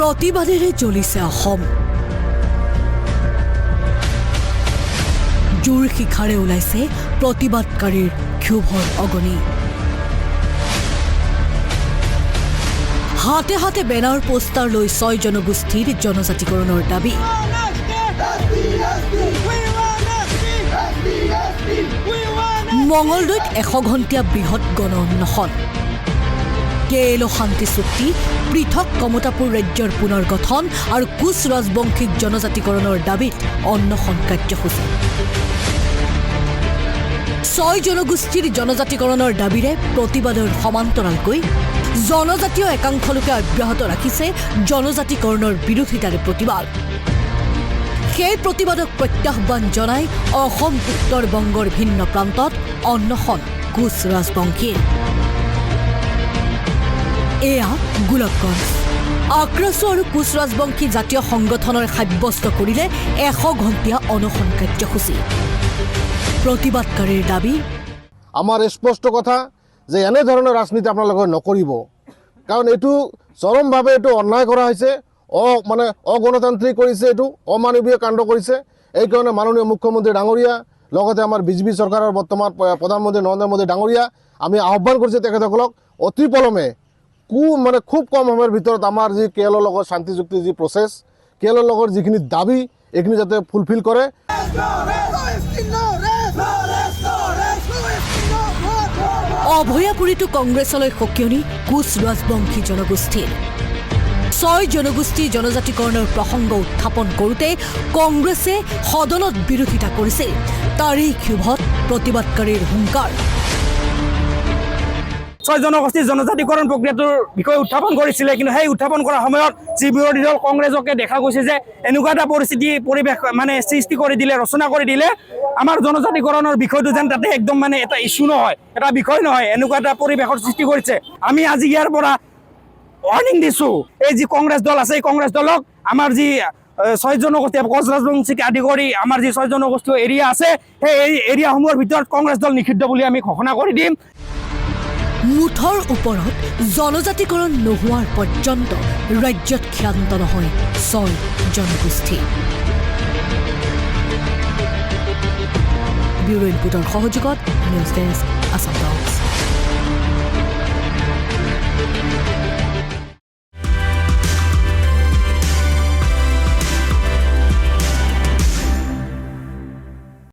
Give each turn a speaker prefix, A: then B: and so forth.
A: প্ৰতিবাদেৰে জ্বলিছে অসম জোৰ শিখাৰে ওলাইছে প্ৰতিবাদকাৰীৰ ক্ষোভৰ অগণি হাতে হাতে বেনাৰ পোষ্টাৰ লৈ 6 জনগোষ্ঠীৰ জনজাতিকৰণৰ দাবী মঙলদৈত 100 ঘণ্টীয়া বৃহৎ গণ অনশন কেলো শান্তি চুক্তি পৃথক কমতাপুৰ ৰাজ্যৰ পুনৰ গঠন আৰু কোচ ৰাজবংশিক জনজাতিকৰণৰ দাবীত অনশন কাৰ্যসূচী 6 জনগোষ্ঠীৰ জনজাতিকৰণৰ দাবীৰে প্ৰতিবাদৰ সমান্তৰালকৈ জনজাতীয় একাংশ লোকে অব্যাহত ৰাখিছে জনজাতিকৰণৰ বিৰোধিতাৰে প্ৰতিবাদ সেই প্ৰতিবাদক প্ৰত্যাহ্বান জনাই অসম উত্তৰ বংগৰ ভিন্ন প্ৰান্তত অনশন কোচ ৰাজবংশীৰ এয়া গোলকগঞ্জ আক্ৰাছু আৰু কোচ ৰাজবংশী জাতীয় সংগঠনৰ সাব্যস্ত কৰিলে 100 ঘণ্টীয়া অনশন কাৰ্যসূচী প্ৰতিবাদকাৰীৰ দাবী
B: আমাৰ স্পষ্ট কথা যে এনে ধৰণৰ ৰাজনীতি আপোনালোকে নকৰিব কাৰণ এইটো চৰমভাৱে এইটো অন্যায় কৰা হৈছে মানে অগণতান্ত্ৰিক কৰিছে এইটো অমানৱীয় কাণ্ড কৰিছে এই কাৰণে মাননীয় মুখ্যমন্ত্ৰী ডাঙৰীয়া লগতে আমাৰ বিজেপি চৰকাৰৰ বৰ্তমান প্ৰধানমন্ত্ৰী নৰেন্দ্ৰ মোদী ডাঙৰীয়া আমি আহ্বান কৰিছে তেখেতসকলক অতি পলমে মানে খুব কম সময়ৰ ভিতৰত আমাৰ যি কেএলৰ লগত শান্তি চুক্তিৰ যি প্ৰচেছ কেএলৰ লগত যিখিনি দাবী এইখিনি যাতে ফুলফিল কৰে
A: অভয়াপুৰীটো কংগ্ৰেছলৈ সকিয়নি কোচ ৰাজবংশী জনগোষ্ঠীৰ 6 জনগোষ্ঠী জনজাতিকৰণৰ প্ৰসংগ উত্থাপন কৰোঁতে কংগ্ৰেছে সদনত বিৰোধিতা কৰিছে তাৰেই ক্ষোভত প্ৰতিবাদকাৰীৰ হুংকাৰ
C: 6 জনগোষ্ঠীৰ জনজাতিকৰণ প্ৰক্ৰিয়াটোৰ বিষয়ে উত্থাপন কৰিছিলে কিন্তু সেই উত্থাপন কৰাৰ সময়ত যি বিৰোধী দল কংগ্ৰেছকে দেখা গৈছে যে এনেকুৱা এটা পৰিৱেশ মানে সৃষ্টি কৰি দিলে ৰচনা কৰি দিলে আমাৰ জনজাতিকৰণৰ বিষয়টো যেন তাতে একদম মানে এটা ইস্যু নহয় এটা বিষয় নহয় এনেকুৱা এটা পৰিৱেশৰ সৃষ্টি কৰিছে আমি আজি ইয়াৰ পৰা ৱাৰ্নিং দিছোঁ এই যি কংগ্ৰেছ দল আছে এই কংগ্ৰেছ দলক আমাৰ যি 6 জনগোষ্ঠী কোচ ৰাজবংশীক আদি কৰি আমাৰ যি 6 জনগোষ্ঠী এৰিয়া আছে সেই এৰিয়াসমূহৰ ভিতৰত কংগ্ৰেছ দল নিষিদ্ধ বুলি আমি ঘোষণা কৰি দিম
A: মুঠৰ ওপৰত জনজাতিকৰণ নোহোৱাৰ পৰ্যন্ত ৰাজ্যত ক্ষান্ত নহয় 6 জনগোষ্ঠী ব্যুৰো ইনপুটৰ সহযোগত নিউজ ডেস্ক আসাম টক্স